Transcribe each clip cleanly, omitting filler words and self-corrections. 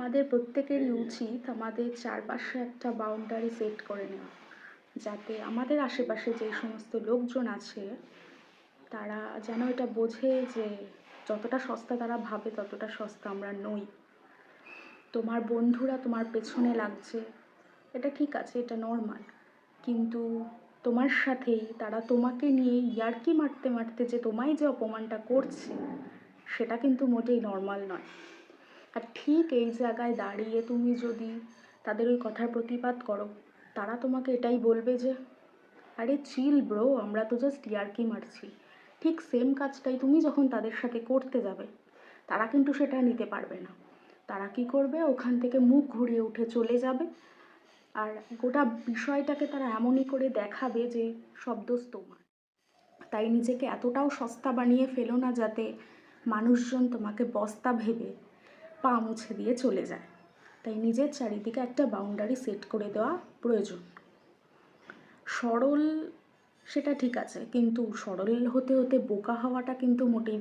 আমাদের প্রত্যেকেরই উচিত আমাদের চারপাশে একটা বাউন্ডারি সেট করে নেওয়া, যাতে আমাদের আশেপাশে যে সমস্ত লোকজন আছে তারা যেন এটা বোঝে যে যতটা সস্তা তারা ভাবে ততটা সস্তা আমরা নই। তোমার বন্ধুরা তোমার পেছনে লাগছে, এটা ঠিক আছে, এটা নর্মাল। কিন্তু তোমার সাথেই তারা তোমাকে নিয়ে ইয়ার্কি মারতে মারতে যে তোমায় যে অপমানটা করছে, সেটা কিন্তু মোটেই নর্মাল নয়। আর ঠিক এই জায়গায় দাঁড়িয়ে তুমি যদি তাদের ওই কথার প্রতিবাদ করো, তারা তোমাকে এটাই বলবে যে আরে চিল ব্রো, আমরা তো জাস্ট ইয়ার্কি মারছি। ঠিক সেম কাজটাই তুমি যখন তাদের সাথে করতে যাবে, তারা কিন্তু সেটা নিতে পারবে না। তারা কি করবে, ওখান থেকে মুখ ঘুরিয়ে উঠে চলে যাবে। আর গোটা বিষয়টাকে তারা এমনই করে দেখাবে যে সব দোষ তোমার। তাই নিজেকে এতটাও সস্তা বানিয়ে ফেলো না যাতে মানুষজন তোমাকে বস্তা ভেবে পা মুছে দিয়ে চলে যায়। তাই নিজের চারিদিকে একটা বাউন্ডারি সেট করে দেওয়া প্রয়োজন। সরল সেটা ঠিক আছে, কিন্তু সরল হতে হতে বোকা হওয়াটা কিন্তু মোটেই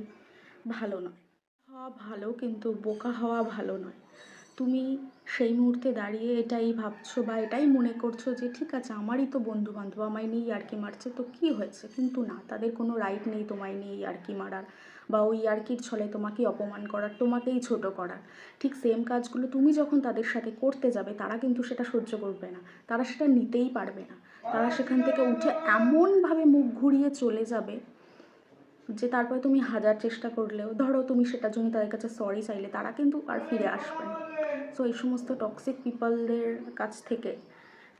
ভালো নয়। হওয়া ভালো, কিন্তু বোকা হওয়া ভালো নয়। তুমি সেই মুহূর্তে দাঁড়িয়ে এটাই ভাবছো বা এটাই মনে করছো যে ঠিক আছে, আমারই তো বন্ধু বান্ধব আমায় নিয়ে ইয়ার্কি মারছে, তো কী হয়েছে। কিন্তু না, তাদের কোনো রাইট নেই তোমায় নিয়ে ইয়ার্কি মারার বা ওই ইয়ার্কির ছলে তোমাকে অপমান করার, তোমাকেই ছোট করার। ঠিক সেম কাজগুলো তুমি যখন তাদের সাথে করতে যাবে, তারা কিন্তু সেটা সহ্য করবে না, তারা সেটা নিতেই পারবে না। তারা সেখান থেকে উঠে এমনভাবে মুখ ঘুরিয়ে চলে যাবে যে তারপরে তুমি হাজার চেষ্টা করলেও, ধরো তুমি সেটার জন্য তাদের কাছে সরি চাইলে, তারা কিন্তু আর ফিরে আসবে না। সো এই সমস্ত টক্সিক পিপলদের কাছ থেকে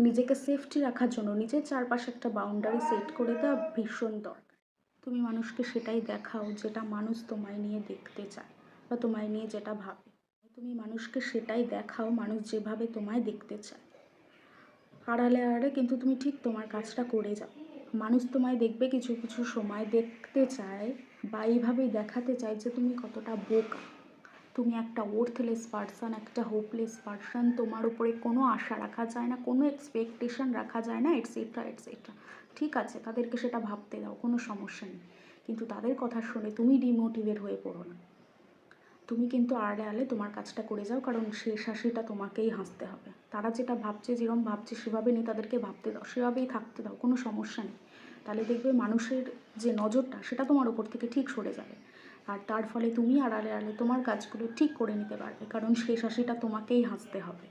নিজেকে সেফটি রাখার জন্য নিজের চারপাশে একটা বাউন্ডারি সেট করে দেওয়া ভীষণ দরকার। তুমি মানুষকে সেটাই দেখাও যেটা মানুষ তোমায় নিয়ে দেখতে চায় বা তোমায় নিয়ে যেটা ভাবে। তুমি মানুষকে সেটাই দেখাও মানুষ যেভাবে তোমায় দেখতে চায়। আড়ালে আড়ালে কিন্তু তুমি ঠিক তোমার কাজটা করে যাও। মানুষ তোমায় দেখবে, কিছু কিছু সময় দেখতে চায় বা এইভাবেই দেখাতে চায় যে তুমি কতটা বোকা, তুমি একটা ওর্থলেস পারসন, একটা হোপলেস পারসন, তোমার উপরে কোনো আশা রাখা যায় না, কোনো এক্সপেকটেশন রাখা যায় না, এটসেট্রা এটসেট্রা। ঠিক আছে, তাদেরকে সেটা ভাবতে দাও, কোনো সমস্যা নেই। কিন্তু তাদের কথা শুনে তুমি ডিমোটিভেট হয়ে পড়ো না। তুমি কিন্তু আড়ালে আড়ালে তোমার কাজটা করে যাও, কারণ শেষ হাসিটা তোমাকেই হাসতে হবে। তারা যেটা ভাবছে, যেরকম ভাবছে সেভাবে নিয়ে তাদেরকে ভাবতে দাও, সেভাবেই থাকতে দাও, কোনো সমস্যা নেই। তাহলে দেখবে মানুষের যে নজরটা সেটা তোমার ওপর থেকে ঠিক সরে যাবে। আর তার ফলে তুমি আড়ালে আড়ালে তোমার কাজগুলো ঠিক করে নিতে পারবে, কারণ শেষ হাসিটা তোমাকেই হাসতে হবে।